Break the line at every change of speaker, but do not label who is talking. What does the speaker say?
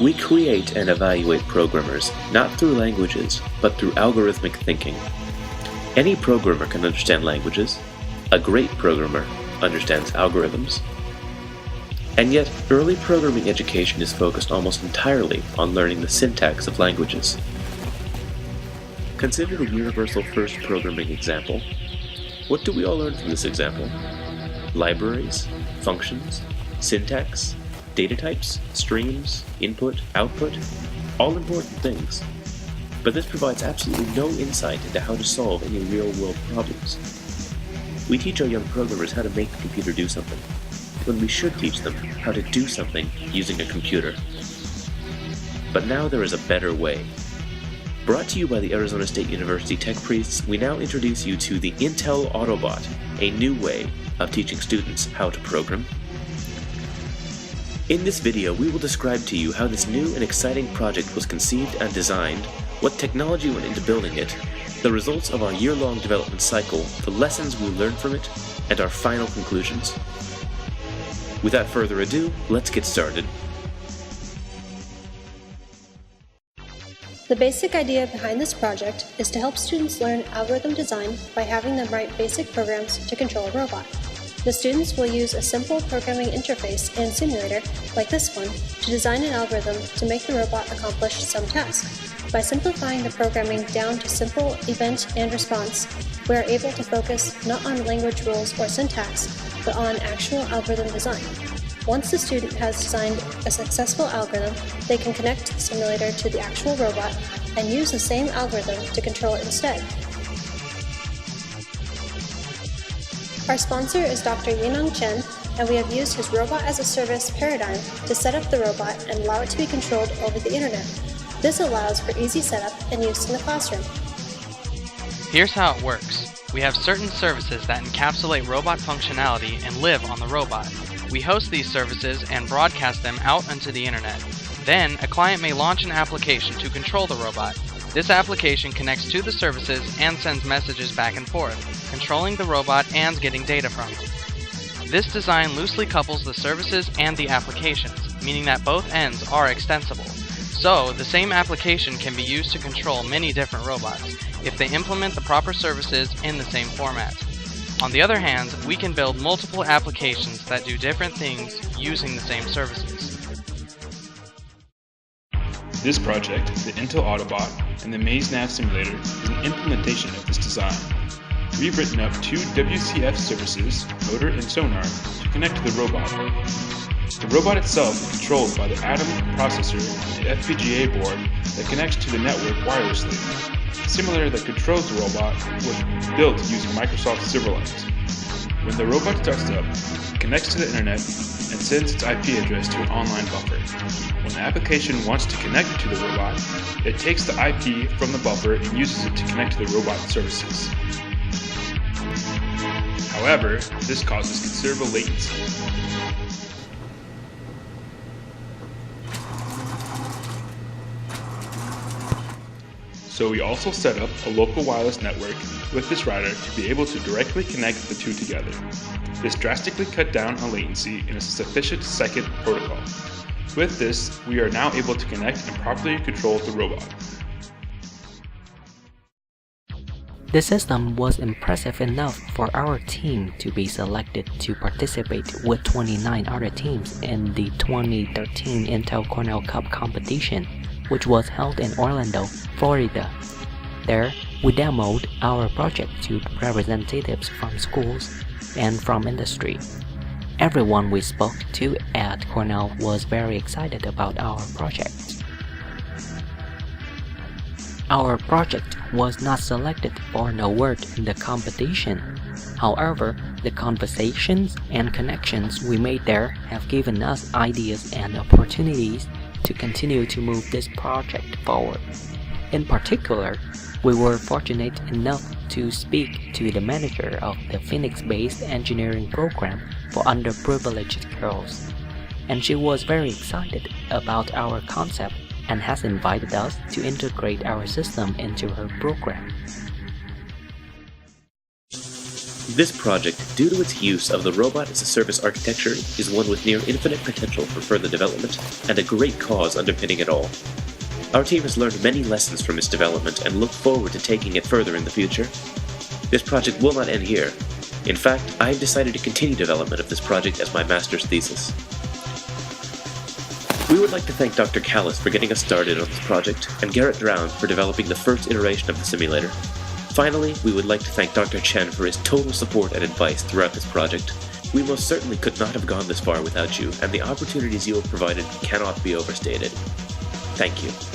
We create and evaluate programmers not through languages, but through algorithmic thinking. Any programmer can understand languages. A great programmer understands algorithms. And yet, early programming education is focused almost entirely on learning the syntax of languages. Consider the universal first programming example. What do we all learn from this example? Libraries, functions, syntax, data types, streams, input, output, all important things. But this provides absolutely no insight into how to solve any real-world problems. We teach our young programmers how to make the computer do something, when we should teach them how to do something using a computer. But now there is a better way. Brought to you by the Arizona State University TechPriests, we now introduce you to the Intel Autobot, a new way of teaching students how to program. In this video, we will describe to you how this new and exciting project was conceived and designed, what technology went into building it, the results of our year-long development cycle, the lessons we learned from it, and our final conclusions. Without further ado, let's get started.
The basic idea behind this project is to help students learn algorithm design by having them write basic programs to control a robot. The students will use a simple programming interface and simulator, like this one, to design an algorithm to make the robot accomplish some task. By simplifying the programming down to simple event and response, we are able to focus not on language rules or syntax, but on actual algorithm design. Once the student has designed a successful algorithm, they can connect the simulator to the actual robot and use the same algorithm to control it instead. Our sponsor is Dr. Yineng Chen, and we have used his robot-as-a-service paradigm to set up the robot and allow it to be controlled over the internet. This allows for easy setup and use in the classroom.
Here's how it works. We have certain services that encapsulate robot functionality and live on the robot. We host these services and broadcast them out onto the internet. Then, a client may launch an application to control the robot. This application connects to the services and sends messages back and forth, controlling the robot and getting data from it. This design loosely couples the services and the applications, meaning that both ends are extensible. So, the same application can be used to control many different robots, if they implement the proper services in the same format. On the other hand, we can build multiple applications that do different things using the same services.
This project, the Intel Autobot and the MazeNav simulator, is an implementation of this design. We've written up two WCF services, motor and sonar, to connect to the robot. The robot itself is controlled by the Atom processor, the FPGA board that connects to the network wirelessly. The simulator that controls the robot was built using Microsoft Silverlight. When the robot starts up, it connects to the internet and sends its IP address to an online buffer. When the application wants to connect to the robot, it takes the IP from the buffer and uses it to connect to the robot services. However, this causes considerable latency. So we also set up a local wireless network with this router to be able to directly connect the two together. This drastically cut down on latency in a sufficient second protocol. With this, we are now able to connect and properly control the robot.
The system was impressive enough for our team to be selected to participate with 29 other teams in the 2013 Intel Cornell Cup competition, which was held in Orlando, Florida. There, we demoed our project to representatives from schools and from industry. Everyone we spoke to at Cornell was very excited about our project. Our project was not selected for an award in the competition. However, the conversations and connections we made there have given us ideas and opportunities to continue to move this project forward. In particular, we were fortunate enough to speak to the manager of the Phoenix-based engineering program for underprivileged girls, and she was very excited about our concept and has invited us to integrate our system into her program.
This project, due to its use of the Robot as a Service architecture, is one with near infinite potential for further development, and a great cause underpinning it all. Our team has learned many lessons from its development and look forward to taking it further in the future. This project will not end here. In fact, I have decided to continue development of this project as my master's thesis. We would like to thank Dr. Callis for getting us started on this project, and Garrett Drown for developing the first iteration of the simulator. Finally, we would like to thank Dr. Chen for his total support and advice throughout this project. We most certainly could not have gone this far without you, and the opportunities you have provided cannot be overstated. Thank you.